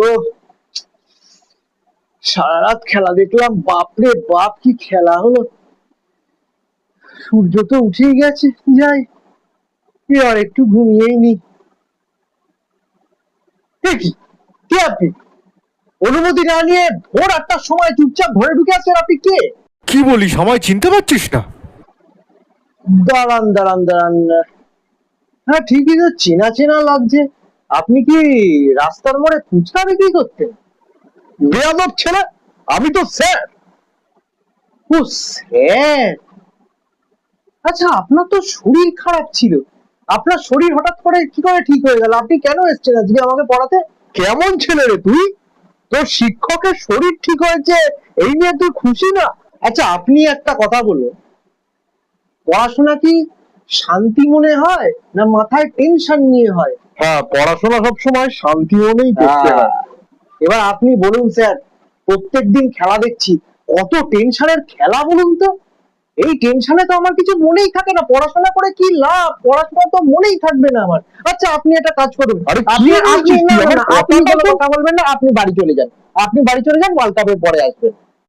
ও সারা রাত খেলা দেখলাম, বাপরে বাপ কি খেলা হলো। সূর্য তো উঠেই গেছে, যাই আর একটু ঘুমিয়েই নি। কি কে আপনি? অনুমতি না নিয়ে ভোর 8টার সময় চুপচাপ ঘরে ঢুকে আসছেন, আপনি কে? কি বলিস, আমায় চিনতে পারছিস না? দাঁড়ান দাঁড়ান দাঁড়ান, হ্যাঁ ঠিকই তো, চেনা চেনা লাগছে। আপনি কি রাস্তার মোড়ে ফুচকা বিক্রি করতেন? বেয়াদব ছেলে, আমি তো স্যার। ও স্যার, আচ্ছা আপনার তো শরীর খারাপ ছিল, আপনার শরীর হঠাৎ করে কি করে ঠিক হয়ে গেল? আপনি কেন এসেছেন আজকে আমাকে পড়াতে? কেমন ছেলে রে তুই? তোর শিক্ষকের শরীর ঠিক হয়েছে এই নিয়ে তুই খুশি না? আচ্ছা আপনি একটা কথা বলুন, পড়াশোনা কি শান্তি মনে হয় না মাথায় টেনশন নিয়ে হয়? হ্যাঁ, পড়াশোনা সবসময় শান্তি মনেই করতে হয়। এবার আপনি বলুন স্যার, প্রত্যেকদিন খেলা দেখছি, কত টেনশনের খেলা বলুন তো। এই টেনশনে তো আমার কিছু মনেই থাকে না, পড়াশোনা করে কি লাভ? পড়াশোনা তো মনেই থাকবে না আমার। আচ্ছা আপনি একটা কাজ করুন, আপনি কথা বলবেন না, আপনি বাড়ি চলে যান, আপনি বাড়ি চলে যান, ওয়ার্ল্ড কাপের পরে আসবেন।